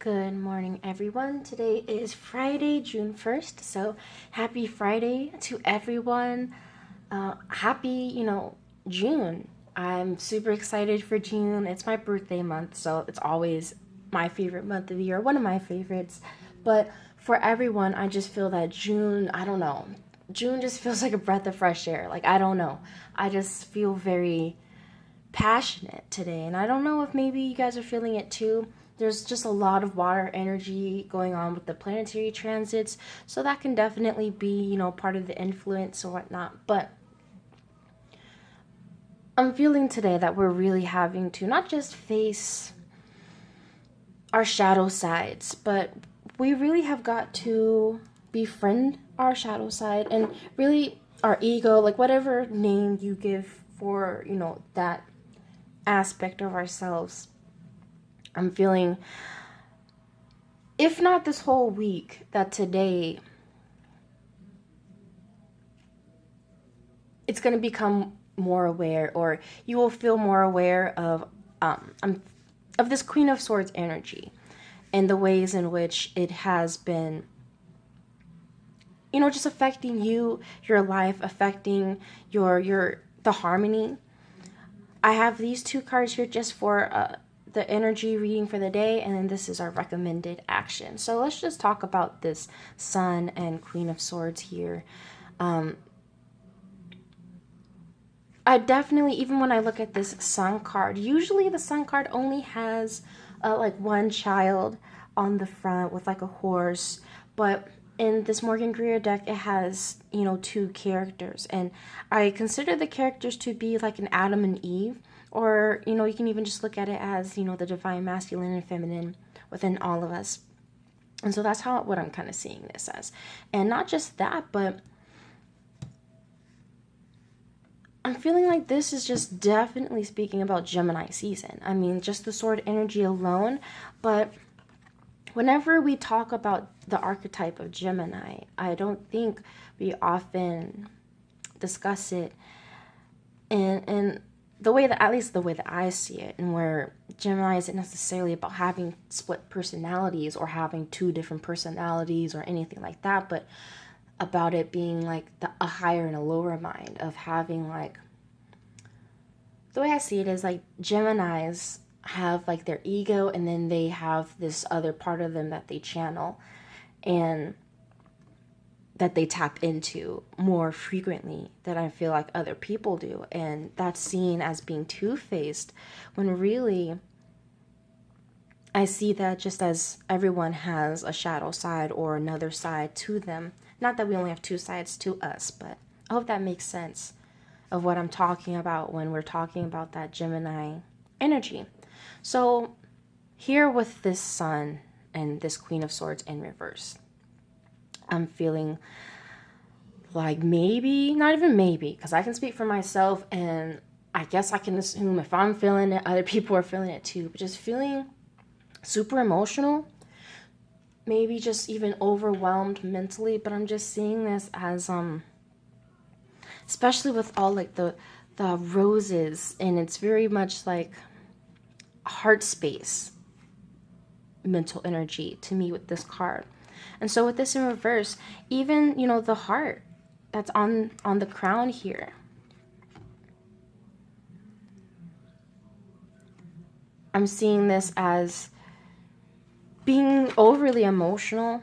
Good morning, everyone. Today is Friday, June 1st. So happy Friday to everyone. Happy, June. I'm super excited for June. It's my birthday month, so it's always my favorite month of the year, one of my favorites. But for everyone, I just feel that June, I don't know. June just feels like a breath of fresh air. Like, I don't know. I just feel very passionate today, and I don't know if maybe you guys are feeling it too. There's just a lot of water energy going on with the planetary transits, so that can definitely be, part of the influence or whatnot. But I'm feeling today that we're really having to not just face our shadow sides, but we really have got to befriend our shadow side and really our ego, like whatever name you give for, that aspect of ourselves. I'm feeling, if not this whole week, that today it's going to become more aware, or you will feel more aware of this Queen of Swords energy and the ways in which it has been, just affecting you, your life, affecting the harmony. I have these two cards here just for the energy reading for the day, and then this is our recommended action. So let's just talk about this Sun and Queen of Swords here. I definitely, even when I look at this Sun card, usually the Sun card only has like one child on the front with like a horse, but in this Morgan Greer deck, it has, two characters, and I consider the characters to be like an Adam and Eve, or, you can even just look at it as, the divine masculine and feminine within all of us. And so that's what I'm kind of seeing this as. And not just that, but I'm feeling like this is just definitely speaking about Gemini season. I mean, just the sword energy alone, but whenever we talk about the archetype of Gemini, I don't think we often discuss it in the way that, at least the way that I see it, and where Gemini isn't necessarily about having split personalities or having two different personalities or anything like that, but about it being like a higher and a lower mind, of having like, the way I see it is like Geminis have like their ego, and then they have this other part of them that they channel and that they tap into more frequently than I feel like other people do. And that's seen as being two-faced, when really I see that just as everyone has a shadow side or another side to them. Not that we only have two sides to us, but I hope that makes sense of what I'm talking about when we're talking about that Gemini energy. So here with this Sun and this Queen of Swords in reverse, I'm feeling like maybe, not even maybe, because I can speak for myself, and I guess I can assume if I'm feeling it, other people are feeling it too, but just feeling super emotional, maybe just even overwhelmed mentally. But I'm just seeing this as especially with all like the roses, and it's very much like heart space mental energy to me with this card. And so with this in reverse, even, the heart that's on the crown here, I'm seeing this as being overly emotional.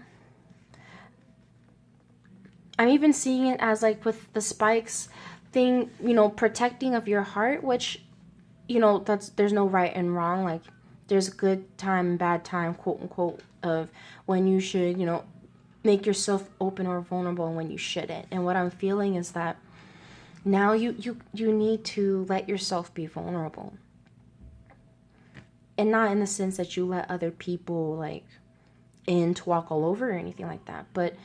I'm even seeing it as like with the spikes thing, protecting of your heart, which, there's no right and wrong. Like, there's good time and bad time, quote unquote, of when you should, make yourself open or vulnerable and when you shouldn't. And what I'm feeling is that now you need to let yourself be vulnerable. And not in the sense that you let other people like in to walk all over or anything like that, but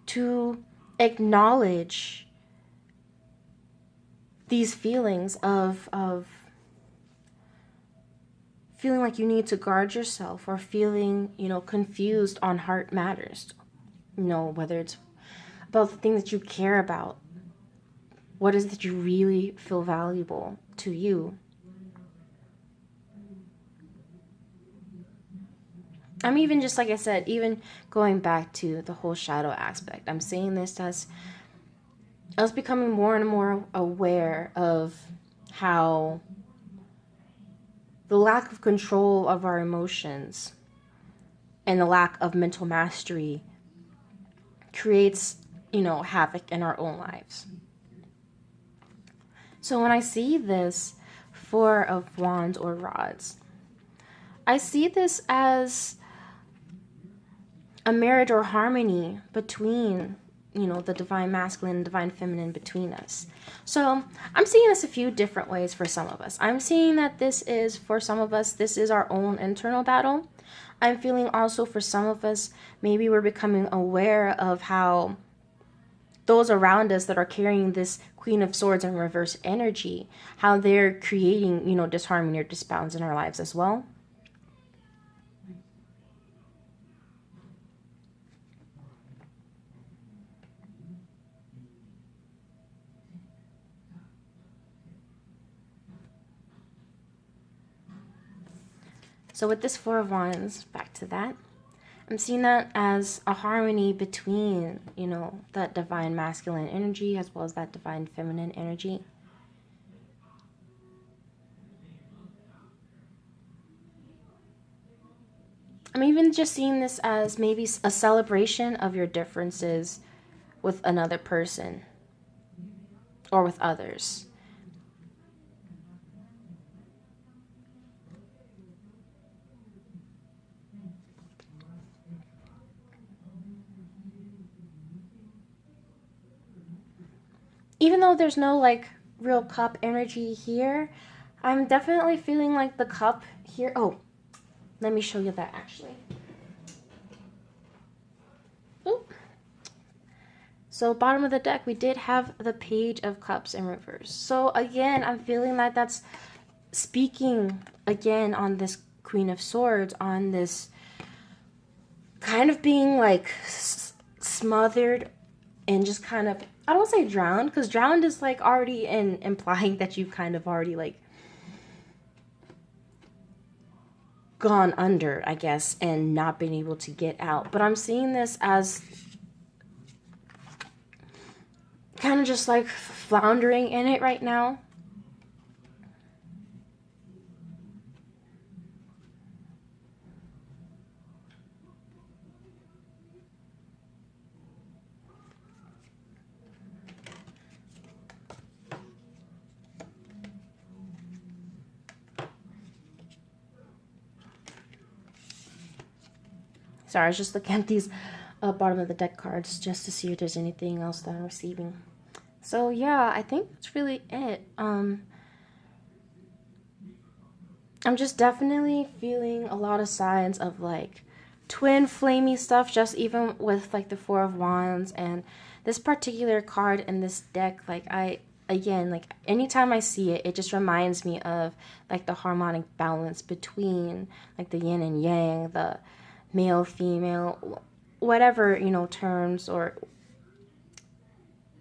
to acknowledge these feelings of feeling like you need to guard yourself, or feeling, confused on heart matters. Whether it's about the things that you care about, what is it that you really feel valuable to you. I'm even just like I said, even going back to the whole shadow aspect, I'm seeing this as us becoming more and more aware of how the lack of control of our emotions and the lack of mental mastery creates, havoc in our own lives. So when I see this Four of Wands or Rods, I see this as a marriage or harmony between, the divine masculine and divine feminine between us. So I'm seeing this a few different ways for some of us. I'm seeing that for some of us, this is our own internal battle. I'm feeling also for some of us, maybe we're becoming aware of how those around us that are carrying this Queen of Swords in reverse energy, how they're creating, disharmony or disbalance in our lives as well. So with this Four of Wands, back to that, I'm seeing that as a harmony between, that divine masculine energy as well as that divine feminine energy. I'm even just seeing this as maybe a celebration of your differences with another person or with others. Even though there's no real cup energy here, I'm definitely feeling like the cup here. Oh, let me show you that actually. Oop. So bottom of the deck, we did have the Page of Cups in reverse. So again, I'm feeling like that's speaking again on this Queen of Swords, on this kind of being smothered and just kind of, I don't say drowned, because drowned is already implying that you've kind of already gone under, I guess, and not been able to get out. But I'm seeing this as kind of just floundering in it right now. Sorry, I was just looking at these bottom of the deck cards just to see if there's anything else that I'm receiving. So yeah, I think that's really it. I'm just definitely feeling a lot of signs of twin flamey stuff, just even with the Four of Wands and this particular card in this deck. Again, anytime I see it, it just reminds me of the harmonic balance between the yin and yang, the male, female, whatever, terms or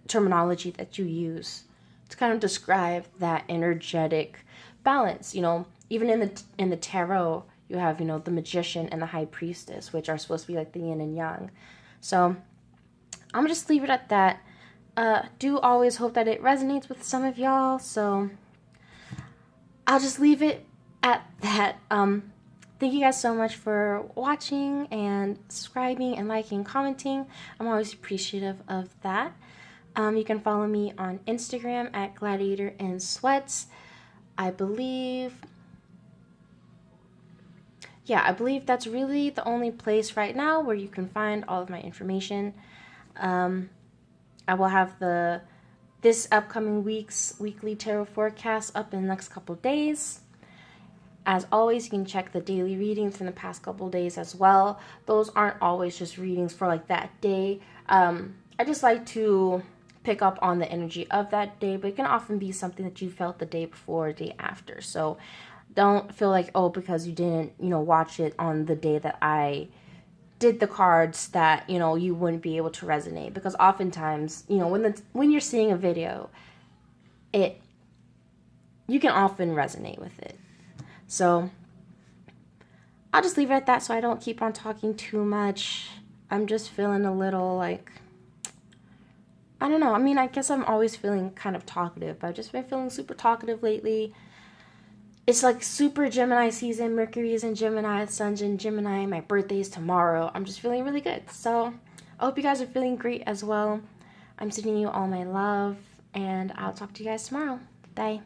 terminology that you use to kind of describe that energetic balance. Even in the tarot, you have, the Magician and the High Priestess, which are supposed to be the yin and yang. So I'm gonna just leave it at that. Do always hope that it resonates with some of y'all, so I'll just leave it at that. Thank you guys so much for watching and subscribing and liking and commenting. I'm always appreciative of that. You can follow me on Instagram at Gladiator in Sweats. I believe that's really the only place right now where you can find all of my information. I will have this upcoming week's weekly tarot forecast up in the next couple days. As always, you can check the daily readings from the past couple days as well. Those aren't always just readings for that day. I just like to pick up on the energy of that day, but it can often be something that you felt the day before or day after. So don't feel because you didn't, watch it on the day that I did the cards that, you wouldn't be able to resonate. Because oftentimes, when you're seeing a video, you can often resonate with it. So I'll just leave it at that so I don't keep on talking too much. I'm just feeling a little like, I don't know. I mean, I guess I'm always feeling kind of talkative, but I've just been feeling super talkative lately. It's like super Gemini season. Mercury is in Gemini, the sun's in Gemini. My birthday is tomorrow. I'm just feeling really good. So I hope you guys are feeling great as well. I'm sending you all my love, and I'll talk to you guys tomorrow. Bye.